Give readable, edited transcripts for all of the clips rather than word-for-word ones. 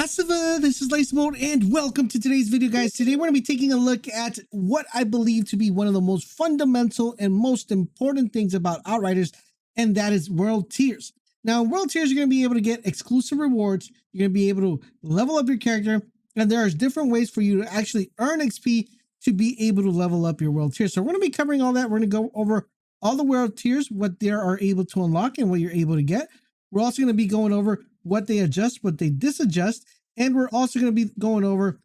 Massiva, this is LaserBolt and welcome to today's video, guys. Today we're going to be taking a look at what I believe to be one of the most fundamental and most important things about Outriders, and that is world tiers. Now, in world tiers, you're going to be able to get exclusive rewards, you're going to be able to level up your character, and there are different ways for you to actually earn XP to be able to level up your world tier. So we're going to be covering all that. We're going to go over all the world tiers, what they are able to unlock and what you're able to get. We're also going to be going over what they adjust, what they disadjust, and we're also going to be going over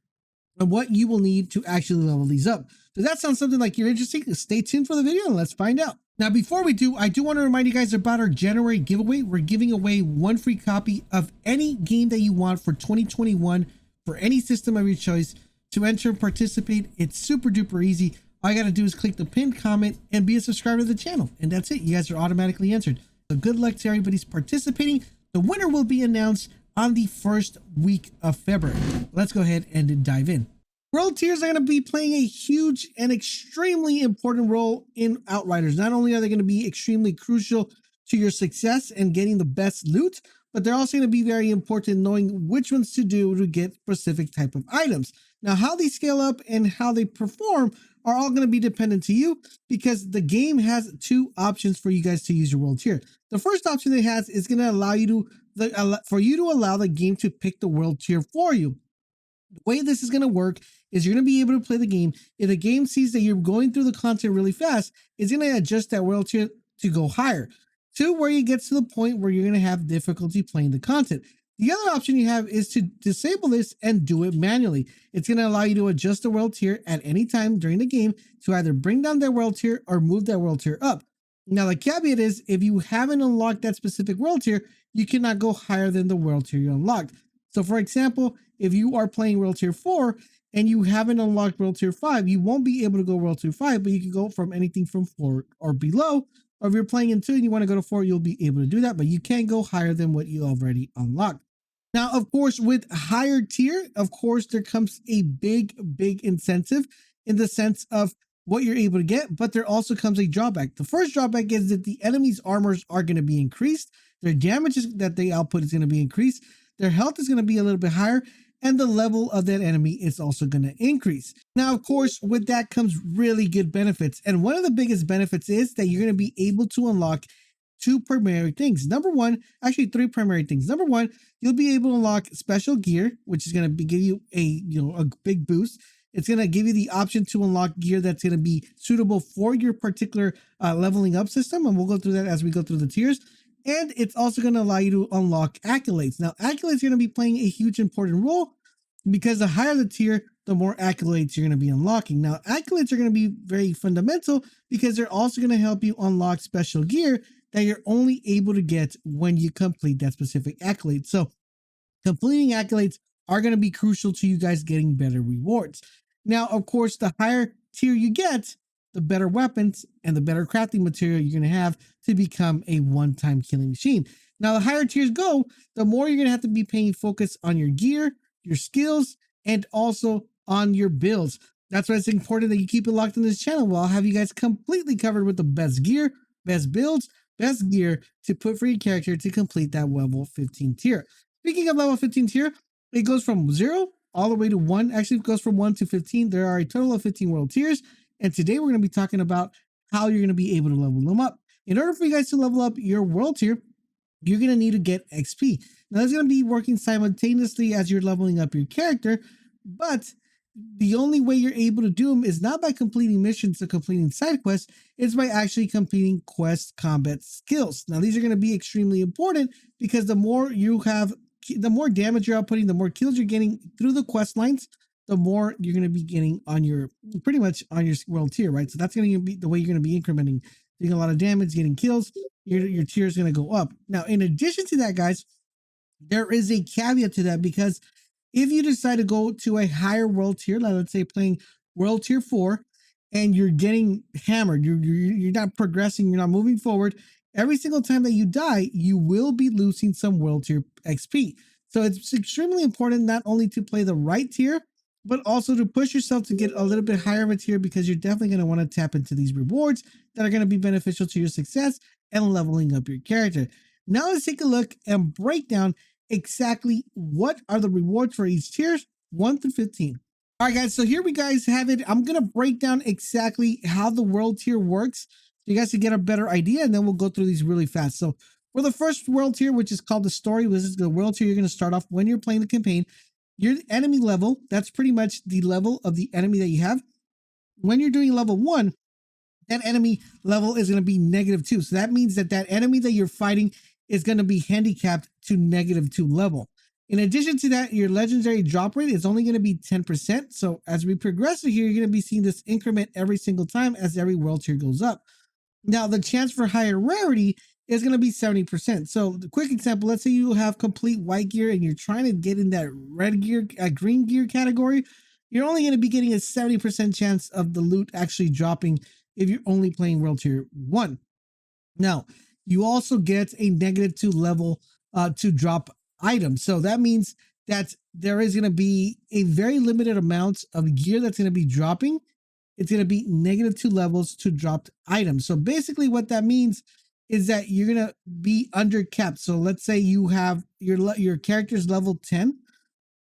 what you will need to actually level these up. Does that sound something like you're interested? Stay tuned for the video and let's find out. Now, before we do, I do want to remind you guys about our January giveaway. We're giving away one free copy of any game that you want for 2021 for any system of your choice. To enter and participate, it's super duper easy. All you got to do is click the pinned comment and be a subscriber to the channel. And that's it. You guys are automatically entered. So good luck to everybody's participating. The winner will be announced on the first week of February. Let's go ahead and dive in. World tiers are going to be playing a huge and extremely important role in Outriders. Not only are they going to be extremely crucial to your success and getting the best loot, but they're also going to be very important knowing which ones to do to get specific type of items. Now, how they scale up and how they perform are all going to be dependent to you, because the game has two options for you guys to use your world tier. The first option it has is going to allow you to allow the game to pick the world tier for you. The way this is going to work is you're going to be able to play the game. If the game sees that you're going through the content really fast, it's going to adjust that world tier to go higher, to where you get to the point where you're going to have difficulty playing the content. The other option you have is to disable this and do it manually. It's going to allow you to adjust the world tier at any time during the game to either bring down that world tier or move that world tier up. Now, the caveat is if you haven't unlocked that specific world tier, you cannot go higher than the world tier you unlocked. So, for example, if you are playing world tier 4 and you haven't unlocked world tier 5, you won't be able to go world tier 5, but you can go from anything from 4 or below. Or if you're playing in 2 and you want to go to 4, you'll be able to do that, but you can't go higher than what you already unlocked. Now, of course, with higher tier, of course, there comes a big incentive in the sense of what you're able to get, but there also comes a drawback. The first drawback is that the enemy's armors are going to be increased. Their damages that they output is going to be increased. Their health is going to be a little bit higher, and the level of that enemy is also going to increase. Now, of course, with that comes really good benefits. And one of the biggest benefits is that you're going to be able to unlock two primary things. Number one, actually three primary things. Number one, you'll be able to unlock special gear, which is going to give you a big boost. It's going to give you the option to unlock gear that's going to be suitable for your particular leveling up system. And we'll go through that as we go through the tiers. And it's also going to allow you to unlock accolades. Now, accolades are going to be playing a huge important role, because the higher the tier, the more accolades you're going to be unlocking. Now, accolades are going to be very fundamental because they're also going to help you unlock special gear that you're only able to get when you complete that specific accolade. So completing accolades are going to be crucial to you guys getting better rewards. Now, of course, the higher tier you get, the better weapons and the better crafting material you're going to have to become a one-time killing machine. Now, the higher tiers go, the more you're going to have to be paying focus on your gear, your skills, and also on your builds. That's why it's important that you keep it locked in this channel. Well, I'll have you guys completely covered with the best gear, best builds, best gear to put for your character to complete that level 15 tier. Speaking of level 15 tier, it goes from 0 all the way to 1. Actually, it goes from 1 to 15. There are a total of 15 world tiers. And today we're going to be talking about how you're going to be able to level them up. In order for you guys to level up your world tier, you're going to need to get XP. Now, that's going to be working simultaneously as you're leveling up your character, but the only way you're able to do them is not by completing missions or completing side quests, it's by actually completing quest combat skills. Now, these are going to be extremely important because the more you have, the more damage you're outputting, the more kills you're getting through the quest lines, the more you're going to be getting on your, pretty much on your world tier, right? So that's going to be the way you're going to be incrementing, doing a lot of damage, getting kills, your tier is going to go up. Now, in addition to that, guys, there is a caveat to that, because if you decide to go to a higher world tier, like let's say playing world tier 4, and you're getting hammered, you're not progressing, you're not moving forward, every single time that you die, you will be losing some world tier XP. So it's extremely important not only to play the right tier, but also to push yourself to get a little bit higher of a tier, because you're definitely going to want to tap into these rewards that are going to be beneficial to your success and leveling up your character. Now let's take a look and break down exactly what are the rewards for each tiers, 1 through 15. All right, guys, so here we guys have it. I'm going to break down exactly how the world tier works so you guys can get a better idea, and then we'll go through these really fast. So for the first world tier, which is called the story, this is the world tier you're going to start off when you're playing the campaign. Your enemy level, that's pretty much the level of the enemy that you have. When you're doing level 1, that enemy level is going to be -2. So that means that that enemy that you're fighting is going to be handicapped to -2 level. In addition to that, your legendary drop rate is only going to be 10%. So as we progress here, you're going to be seeing this increment every single time as every world tier goes up. Now, the chance for higher rarity is going to be 70%. So the quick example, let's say you have complete white gear and you're trying to get in that red gear, green gear category. You're only going to be getting a 70% chance of the loot actually dropping if you're only playing world tier 1. Now, you also get a -2 level to drop items. So that means that there is going to be a very limited amount of gear that's going to be dropping. It's going to be -2 levels to drop items. So basically what that means is that you're going to be under capped. So let's say you have your character's level 10.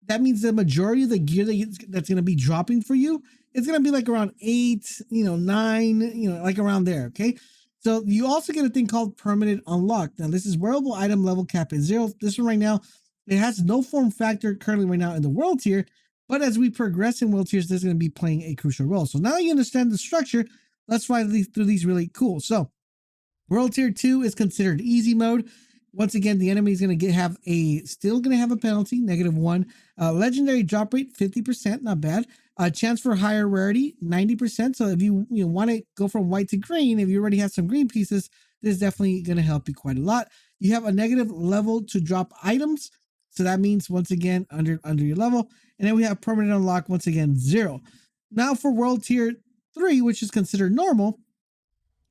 That means the majority of the gear that's going to be dropping for you is going to be like around 8, 9, like around there. Okay. So you also get a thing called permanent unlock. Now this is wearable item level cap is 0. This one right now, it has no form factor currently right now in the world tier, but as we progress in world tiers, this is going to be playing a crucial role. So now that you understand the structure, let's fly through these really cool. So world tier 2 is considered easy mode. Once again, the enemy is going to still going to have a penalty, -1. Legendary drop rate, 50%, not bad. Chance for higher rarity, 90%. So if you want to go from white to green, if you already have some green pieces, this is definitely going to help you quite a lot. You have a negative level to drop items. So that means, once again, under your level. And then we have permanent unlock, once again, 0. Now for world tier 3, which is considered normal,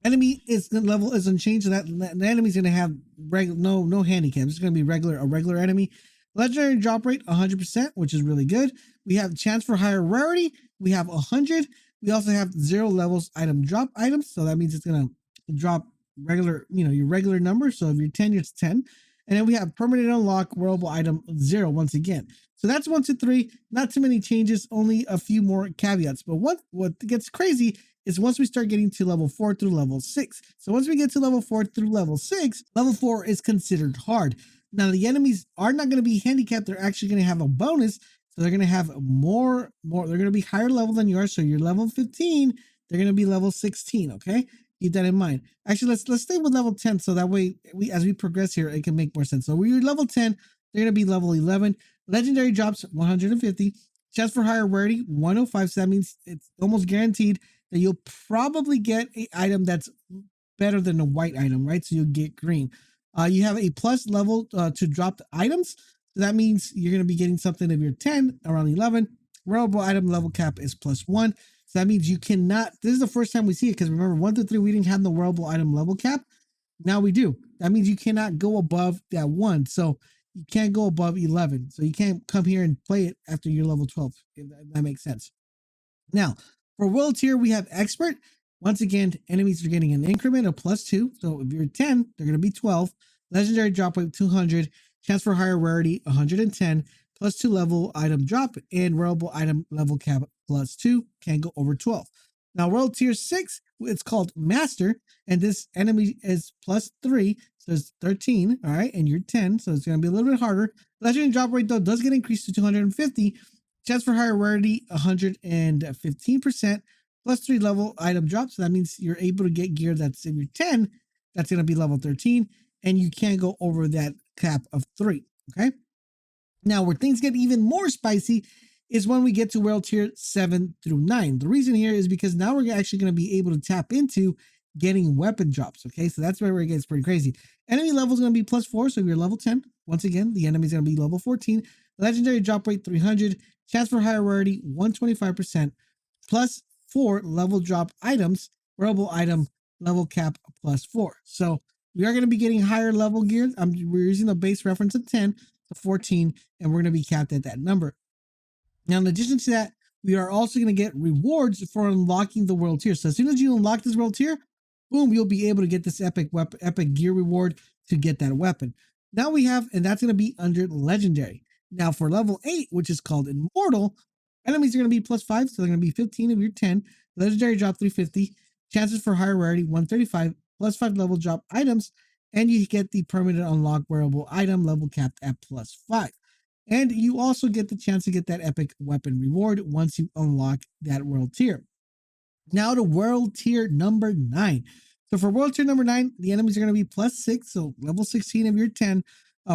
enemy level is unchanged, so that the enemy is going to have no handicap. It's going to be a regular enemy. Legendary drop rate 100%, which is really good. We have chance for higher rarity. We have 100. We also have 0 levels item drop items, so that means it's going to drop regular, your regular number. So if you're 10, it's 10. And then we have permanent unlock, wearable item 0 once again. So that's 1 to 3. Not too many changes, only a few more caveats. But what gets crazy is once we start getting to level 4 through level 6. So once we get to level 4 through level 6, level 4 is considered hard. Now the enemies are not going to be handicapped. They're actually going to have a bonus. So they're going to have more, they're going to be higher level than you are. So you're level 15, they're going to be level 16. Okay. Keep that in mind. Actually, let's stay with level 10. So that way as we progress here, it can make more sense. So we're level 10, they're going to be level 11. Legendary drops 150. Chance for higher rarity 105. So that means it's almost guaranteed that you'll probably get an item that's better than a white item, right? So you'll get green. You have a plus level to drop the items. So that means you're going to be getting something if you're 10, around 11. Wearable item level cap is +1. So that means you cannot, this is the first time we see it, because remember 1 through 3, we didn't have the wearable item level cap. Now we do. That means you cannot go above that 1. So you can't go above 11. So you can't come here and play it after you're level 12, if that makes sense. Now, for world tier, we have expert. Once again, enemies are getting an increment of +2. So if you're 10, they're going to be 12. Legendary drop rate 200. Chance for higher rarity 110. +2 level item drop, and wearable item level cap +2. Can't go over 12. Now world tier 6, it's called master, and this enemy is +3, so it's 13. All right, and you're 10, so it's going to be a little bit harder. Legendary drop rate though does get increased to 250. Chance for higher rarity 115%. +3 level item drop, so that means you're able to get gear that's, if you're 10, that's going to be level 13, and you can't go over that cap of 3. Okay. Now, where things get even more spicy is when we get to world tier 7 through 9. The reason here is because now we're actually going to be able to tap into getting weapon drops. Okay, so that's where it gets pretty crazy. Enemy level is going to be +4, so if you're level 10, once again, the enemy is going to be level 14. Legendary drop rate 300. Chance for higher rarity 125%. +4 level drop items. Wearable item level cap +4. So we are going to be getting higher level gear. We're using the base reference of 10 to 14, and we're going to be capped at that number. Now, in addition to that, we are also going to get rewards for unlocking the world tier. So as soon as you unlock this world tier, boom, you'll be able to get this epic gear reward to get that weapon. Now we have, and that's going to be under legendary. Now for level 8, which is called immortal, enemies are going to be +5, so they're going to be 15 of your 10. Legendary drop 350, chances for higher rarity 135, +5 level drop items, and you get the permanent unlock wearable item level capped at +5. And you also get the chance to get that epic weapon reward once you unlock that world tier. Now to world tier number 9. So for world tier number 9, the enemies are going to be +6, so level 16 of your 10,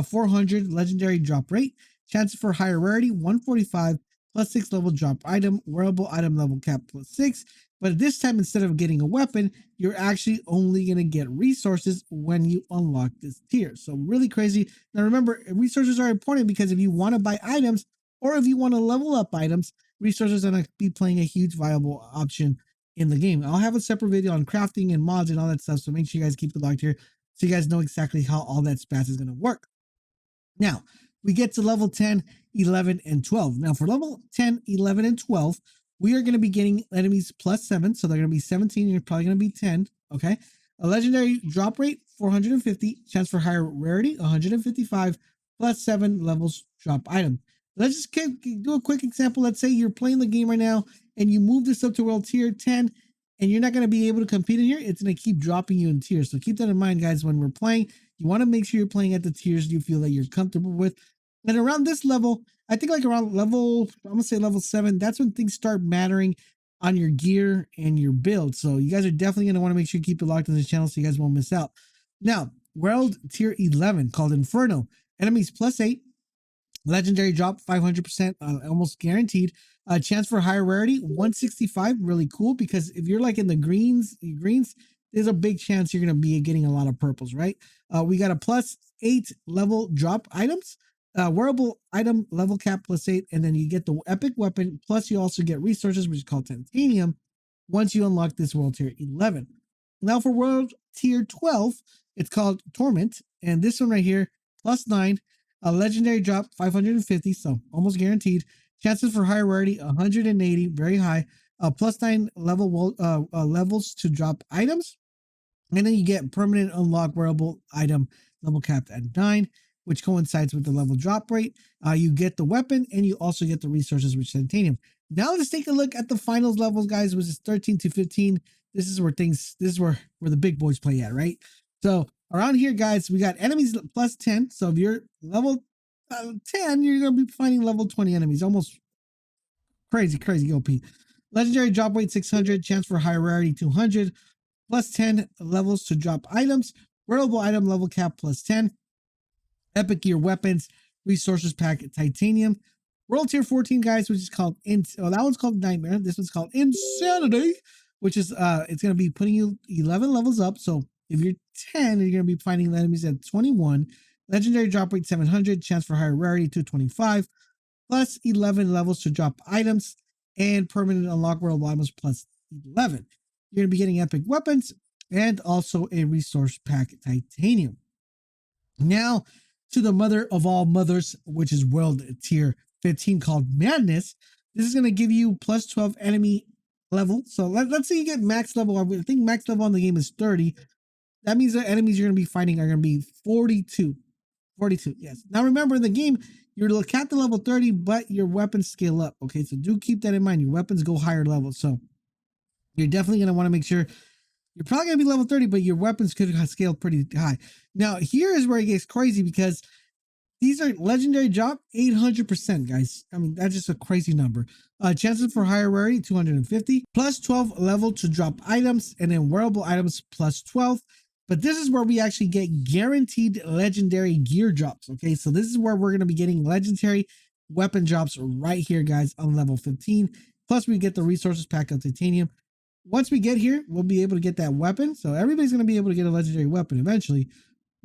400 legendary drop rate, chances for higher rarity 145, +6 level drop item, wearable item level cap +6. But this time, instead of getting a weapon, you're actually only going to get resources when you unlock this tier. So really crazy. Now remember, resources are important because if you want to buy items or if you want to level up items, resources are going to be playing a huge viable option in the game. I'll have a separate video on crafting and mods and all that stuff, so make sure you guys keep it locked here so you guys know exactly how all that spats is going to work. Now, we get to level 10, 11, and 12. Now, for level 10, 11, and 12, we are going to be getting enemies +7, so they're going to be 17, you're probably going to be 10, okay? A legendary drop rate, 450, chance for higher rarity, 155, +7 levels drop item. Let's just do a quick example. Let's say you're playing the game right now, and you move this up to world tier 10, and you're not going to be able to compete in here. It's going to keep dropping you in tiers. So keep that in mind, guys, when we're playing. You want to make sure you're playing at the tiers you feel that you're comfortable with. And around this level, I think like around level, I'm going to say level 7, that's when things start mattering on your gear and your build. So you guys are definitely going to want to make sure you keep it locked on this channel so you guys won't miss out. Now, world tier 11 called Inferno. Enemies +8. Legendary drop 500%, almost guaranteed. Chance for higher rarity 165, really cool, because if you're like in the greens, there's a big chance you're going to be getting a lot of purples, right? We got a +8 level drop items, wearable item level cap +8, and then you get the epic weapon, plus you also get resources, which is called titanium, once you unlock this world tier 11. Now for world tier 12, it's called Torment, and this one right here, +9, a legendary drop 550, so almost guaranteed. Chances for higher rarity 180, very high. +9 levels to drop items, and then you get permanent unlock wearable item level capped at 9, which coincides with the level drop rate. You get the weapon, and you also get the resources, which is titanium. Now let's take a look at the finals levels, guys, which is 13 to 15. This is where the big boys play at, right? So around here, guys, we got enemies +10. So if you're level 10, you're going to be finding level 20 enemies. Almost crazy OP. Legendary drop rate 600, chance for higher rarity 200, +10 levels to drop items, wearable item level cap +10, epic gear weapons, resources pack titanium. World tier 14, guys, which is called, that one's called Nightmare. This one's called Insanity, which is, it's going to be putting you 11 levels up. So if you're 10, you're going to be finding enemies at 21. Legendary drop rate 700, chance for higher rarity 225, +11 levels to drop items, and permanent unlock wearable items +11. You're going to be getting epic weapons and also a resource pack titanium. Now to the mother of all mothers, which is world tier 15, called Madness. This is going to give you +12 enemy level. So let's say you get max level. I think max level on the game is 30. That means the enemies you're going to be fighting are going to be 42. 42, yes. Now remember, in the game, you're capped to level 30, but your weapons scale up. Okay, so do keep that in mind. Your weapons go higher levels. So you're definitely going to want to make sure you're probably going to be level 30, but your weapons could scale pretty high. Now, here is where it gets crazy, because these are legendary drop 800%, guys. I mean, that's just a crazy number. Chances for higher rarity 250, +12 level to drop items, and then wearable items +12. But this is where we actually get guaranteed legendary gear drops. Okay, so this is where we're going to be getting legendary weapon drops right here, guys, on level 15. Plus, we get the resources pack of titanium. Once we get here, we'll be able to get that weapon. So everybody's going to be able to get a legendary weapon eventually.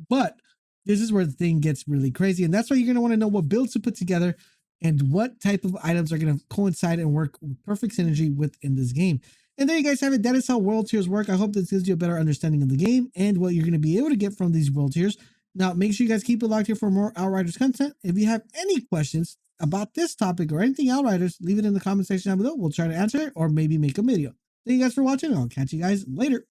But this is where the thing gets really crazy. And that's why you're going to want to know what builds to put together and what type of items are going to coincide and work with perfect synergy within this game. And there you guys have it. That is how world tiers work. I hope this gives you a better understanding of the game and what you're going to be able to get from these world tiers. Now, make sure you guys keep it locked here for more Outriders content. If you have any questions about this topic or anything Outriders, leave it in the comment section down below. We'll try to answer it or maybe make a video. Thank you guys for watching. I'll catch you guys later.